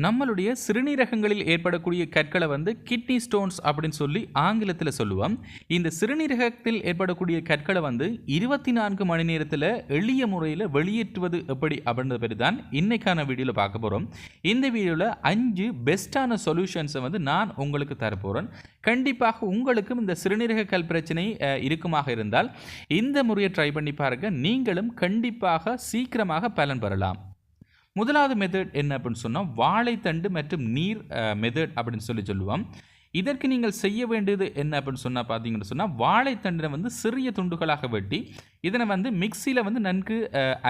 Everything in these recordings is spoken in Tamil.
நம்மளுடைய சிறுநீரகங்களில் ஏற்படக்கூடிய கற்களை கிட்னி ஸ்டோன்ஸ் அப்படின்னு சொல்லி ஆங்கிலத்தில் சொல்லுவோம். இந்த சிறுநீரகத்தில் ஏற்படக்கூடிய கற்களை 24 மணி நேரத்தில் எளிய முறையில் வெளியேற்றுவது எப்படி அப்படின்ற பேர் தான் இன்னைக்கான வீடியோவில் பார்க்க போகிறோம். இந்த வீடியோவில் 5 பெஸ்ட்டான சொல்யூஷன்ஸை நான் உங்களுக்கு தரப்போகிறேன். கண்டிப்பாக உங்களுக்கும் இந்த சிறுநீரக கல் பிரச்சனை இருக்குமாக இருந்தால் இந்த முறையை ட்ரை பண்ணி பாருங்க. நீங்களும் கண்டிப்பாக சீக்கிரமாக பலன் பெறலாம். முதலாவது மெத்தட் என்ன அப்படின்னு சொன்னால் வாழைத்தண்டு மற்றும் நீர் மெத்தட் அப்படின்னு சொல்லுவோம். இதற்கு நீங்கள் செய்ய வேண்டியது என்ன அப்படின்னு சொன்னால் பார்த்தீங்கன்னு சொன்னால் வாழைத்தண்டை சிறிய துண்டுகளாக வெட்டி இதனை மிக்சியில் நன்கு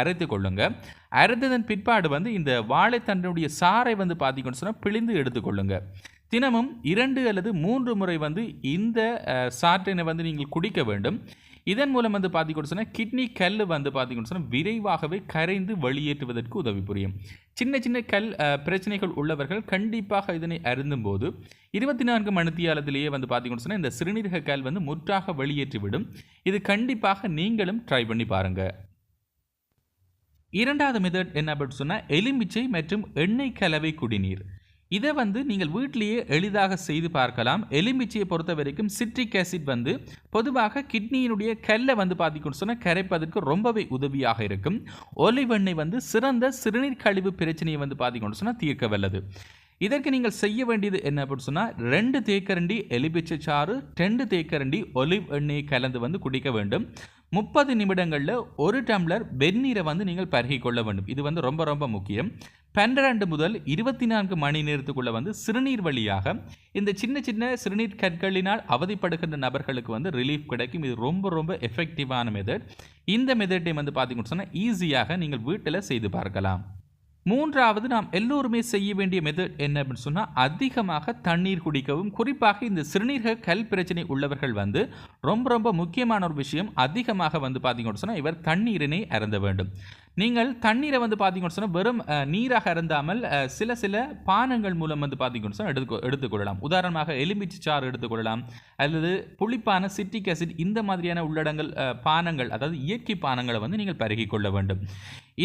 அரைத்து கொள்ளுங்க. அரைத்ததன் பிற்பாடு இந்த வாழைத்தண்டினுடைய சாறை பார்த்தீங்கன்னு சொன்னால் பிழிந்து எடுத்துக்கொள்ளுங்க. தினமும் 2 அல்லது 3 முறை இந்த சாற்றினை நீங்கள் குடிக்க வேண்டும். இதன் மூலம் பார்த்தீங்கன்னு சொன்னால் கிட்னி கல் பார்த்தீங்கன்னு சொன்னால் விரைவாகவே கரைந்து வெளியேற்றுவதற்கு உதவி புரியும். சின்ன சின்ன கல் பிரச்சனைகள் உள்ளவர்கள் கண்டிப்பாக இதனை அருந்தும் போது 24 மணித்தியாலத்திலேயே பார்த்தீங்கன்னு சொன்னால் இந்த சிறுநீரக கல் முற்றாக வெளியேற்றிவிடும். இது கண்டிப்பாக நீங்களும் ட்ரை பண்ணி பாருங்கள். இரண்டாவது மெத்தட் என்ன அப்படின்னு சொன்னால் எலுமிச்சை மற்றும் எண்ணெய் கலவை குடிநீர். இதை நீங்கள் வீட்டிலேயே எளிதாக செய்து பார்க்கலாம். எலுமிச்சையை பொறுத்த வரைக்கும் சிட்ரிக் ஆசிட் பொதுவாக கிட்னியினுடைய கல்லை பார்த்தீங்கன்னு சொன்னால் கரைப்பதற்கு ரொம்பவே உதவியாக இருக்கும். ஒலிவ் எண்ணெய் சிறந்த சிறுநீர் கழிவு பிரச்சனையை பார்த்தீங்கன்னு சொன்னால் தீர்க்க வல்லது. இதற்கு நீங்கள் செய்ய வேண்டியது என்ன அப்படின்னு சொன்னால் 2 தேக்கரண்டி எலுமிச்சை சாறு 2 தேக்கரண்டி ஒலிவ் எண்ணெய் கலந்து குடிக்க வேண்டும். 30 நிமிடங்களில் 1 டம்ளர் வெந்நீரை நீங்கள் பருகி கொள்ள வேண்டும். இது ரொம்ப ரொம்ப முக்கியம். 12 முதல் 24 மணி நேரத்துக்குள்ள சிறுநீர் வழியாக இந்த சின்ன சின்ன சிறுநீர் கற்களினால் அவதிப்படுகின்ற நபர்களுக்கு ரிலீஃப் கிடைக்கும். இது ரொம்ப ரொம்ப எஃபெக்டிவான மெத்தட். இந்த மெத்தட்டை பார்த்தீங்கன்னு சொன்னால் ஈஸியாக நீங்கள் வீட்டில் செய்து பார்க்கலாம். மூன்றாவது நாம் எல்லோருமே செய்ய வேண்டிய மெத்தட் என்ன அப்படின்னு சொன்னால் அதிகமாக தண்ணீர் குடிக்கவும். குறிப்பாக இந்த சிறுநீரக கல் பிரச்சனை உள்ளவர்கள் ரொம்ப ரொம்ப முக்கியமான ஒரு விஷயம். அதிகமாக பார்த்தீங்கன்னு சொன்னால் இவர் தண்ணீரினை அருந்த வேண்டும். நீங்கள் தண்ணீரை பார்த்தீங்கன்னு சொன்னால் வெறும் நீராக அருந்தாமல் சில பானங்கள் மூலம் பார்த்தீங்கன்னு சொன்னால் எடுத்துக்கொள்ளலாம். உதாரணமாக எலுமிச்சை சாறு எடுத்துக்கொள்ளலாம் அல்லது புளிப்பான சிட்ரிக் ஆசிட் இந்த மாதிரியான உள்ளடங்கள் பானங்கள், அதாவது இயற்கை பானங்களை நீங்கள் பருகி கொள்ள வேண்டும்.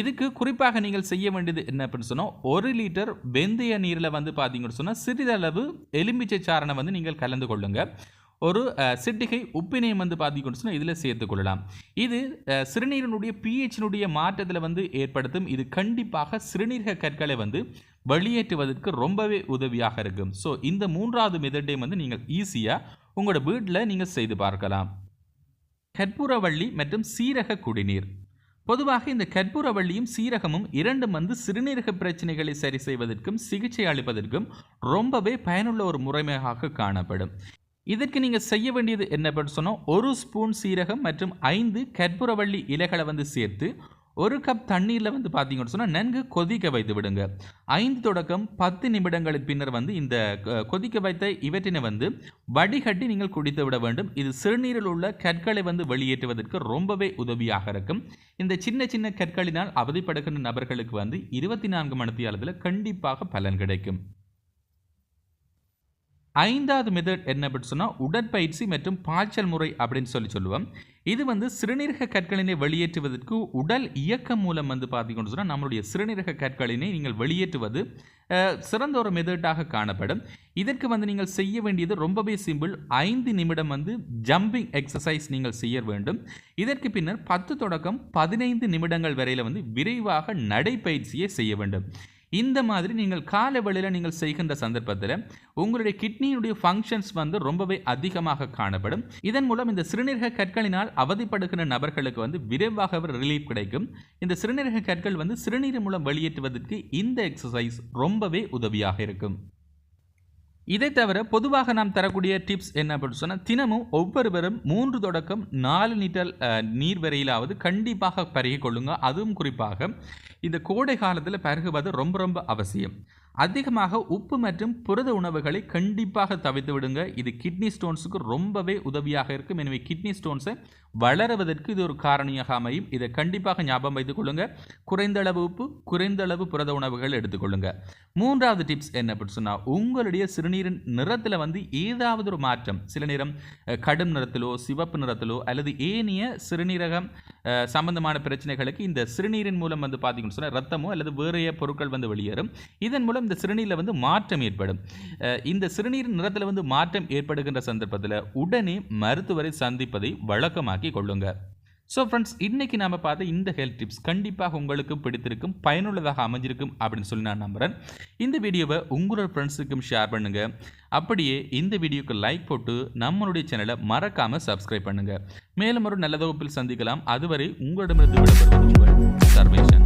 இதுக்கு குறிப்பாக நீங்கள் செய்ய வேண்டியது என்ன அப்படின்னு சொன்னால் 1 லிட்டர் வெந்தய நீரில் பார்த்தீங்கன்னு சொன்னால் சிறிதளவு எலுமிச்சை சாரணை நீங்கள் கலந்து கொள்ளுங்க. ஒரு சிட்டிகை உப்பினை பார்த்தீங்கன்னு சொன்னால் இதில் சேர்த்துக்கொள்ளலாம். இது சிறுநீரினுடைய pHனுடைய மாற்றத்தில் ஏற்படுத்தும். இது கண்டிப்பாக சிறுநீரக கற்களை வெளியேற்றுவதற்கு ரொம்பவே உதவியாக இருக்கும். ஸோ இந்த மூன்றாவது மெத்தட்டை நீங்கள் ஈஸியாக உங்களோட வீட்டில் நீங்கள் செய்து பார்க்கலாம். கற்பூரவள்ளி மற்றும் சீரக குடிநீர். பொதுவாக இந்த கற்பூரவள்ளியும் சீரகமும் இரண்டும் சிறுநீரக பிரச்சனைகளை சரி செய்வதற்கும் சிகிச்சை அளிப்பதற்கும் ரொம்பவே பயனுள்ள ஒரு முறைமையாக காணப்படும். இதற்கு நீங்கள் செய்ய வேண்டியது என்ன சொன்னால் 1 ஸ்பூன் சீரகம் மற்றும் 5 கற்பூரவள்ளி இலைகளை சேர்த்து 1 கப் தண்ணீரில் பார்த்தீங்கன்னு சொன்னால் நன்கு கொதிக்க வைத்து விடுங்க. 5 தொடக்கம் 10 நிமிடங்களுக்கு பின்னர் இந்த கொதிக்க வைத்த இவற்றினை வடிகட்டி நீங்கள் குடித்து விட வேண்டும். இது சிறுநீரில் உள்ள கற்களை வெளியேற்றுவதற்கு ரொம்பவே உதவியாக இருக்கும். இந்த சின்ன சின்ன கற்களினால் அவதிப்படுகின்ற நபர்களுக்கு 24 மணித்தியாலத்தில் கண்டிப்பாக பலன் கிடைக்கும். 5வது மெத்தட் என்ன அப்படின்னு சொன்னால் உடற்பயிற்சி மற்றும் பாய்ச்சல் முறை அப்படின்னு சொல்லுவோம். இது சிறுநீரக கற்களினை வெளியேற்றுவதற்கு உடல் இயக்கம் மூலம் பார்த்தீங்கன்னு சொன்னால் நம்மளுடைய சிறுநீரக கற்களினை நீங்கள் வெளியேற்றுவது சிறந்த ஒரு மெத்தடாக காணப்படும். இதற்கு நீங்கள் செய்ய வேண்டியது ரொம்பவே சிம்பிள். 5 நிமிடம் ஜம்பிங் எக்ஸசைஸ் நீங்கள் செய்ய வேண்டும். இதற்கு பின்னர் 10 தொடக்கம் 15 நிமிடங்கள் வரையில் விரைவாக நடைப்பயிற்சியை செய்ய வேண்டும். இந்த மாதிரி நீங்கள் காலை வேளையில் நீங்கள் செய்கின்ற சந்தர்ப்பத்தில் உங்களுடைய கிட்னியினுடைய ஃபங்க்ஷன்ஸ் ரொம்பவே அதிகமாக காணப்படும். இதன் மூலம் இந்த சிறுநீரக கற்களினால் அவதிப்படுகின்ற நபர்களுக்கு விரைவாக ரிலீஃப் கிடைக்கும். இந்த சிறுநீரக கற்கள் சிறுநீர் மூலம் வெளியேற்றுவதற்கு இந்த எக்ஸசைஸ் ரொம்பவே உதவியாக இருக்கும். இதை தவிர பொதுவாக நாம் தரக்கூடிய டிப்ஸ் என்ன அப்படின்னு சொன்னால் தினமும் ஒவ்வொருவரும் 3 தொடக்கம் 4 லிட்டர் நீர் வரையிலாவது கண்டிப்பாக பருகி கொள்ளுங்க. அதுவும் குறிப்பாக இந்த கோடை காலத்தில் பருகுவது ரொம்ப ரொம்ப அவசியம். அதிகமாக உப்பு மற்றும் புரத உணவுகளை கண்டிப்பாக தவிர்த்து விடுங்க. இது கிட்னி ஸ்டோன்ஸுக்கு ரொம்பவே உதவியாக இருக்கும். எனவே கிட்னி ஸ்டோன்ஸை வளருவதற்கு இது ஒரு காரணியாக அமையும். இதை கண்டிப்பாக ஞாபகம் வைத்துக் கொள்ளுங்க. குறைந்த அளவு உப்பு, குறைந்த அளவு புரத உணவுகள் எடுத்துக்கொள்ளுங்க. 3வது டிப்ஸ் என்ன அப்படின்னு சொன்னால் உங்களுடைய சிறுநீரின் நிறத்தில் ஏதாவது ஒரு மாற்றம், சில நேரம் கடும் நிறத்திலோ சிவப்பு நிறத்திலோ அல்லது ஏனைய சிறுநீரகம் சம்பந்தமான பிரச்சனைகளுக்கு இந்த சிறுநீரின் மூலம் பார்த்தீங்கன்னு சொன்னால் ரத்தமோ அல்லது வேறைய பொருட்கள் வெளியேறும். இதன் மூலம் மூலம் இந்த சிறுநீரில் வந்து மாற்றம் ஏற்படும். இந்த சிறுநீர் நிறத்தில் வந்து மாற்றம் ஏற்படுகின்ற சந்தர்ப்பத்தில் உடனே மருத்துவரை சந்திப்பதை வழக்கமாக்கி கொள்ளுங்க. ஸோ ஃப்ரெண்ட்ஸ், இன்றைக்கி நாம் பார்த்த இந்த ஹெல்த் டிப்ஸ் கண்டிப்பாக உங்களுக்கு பிடித்திருக்கும், பயனுள்ளதாக அமைஞ்சிருக்கும் அப்படின்னு சொல்லி நான் நம்புகிறேன். இந்த வீடியோவை உங்களோட ஃப்ரெண்ட்ஸுக்கும் ஷேர் பண்ணுங்கள். அப்படியே இந்த வீடியோக்கு லைக் போட்டு நம்மளுடைய சேனலை மறக்காமல் சப்ஸ்கிரைப் பண்ணுங்கள். மேலும் ஒரு நல்ல வகுப்பில் சந்திக்கலாம். அதுவரை உங்களிடமிருந்து விடைபெறுவது உங்கள் சர்வேஷன்.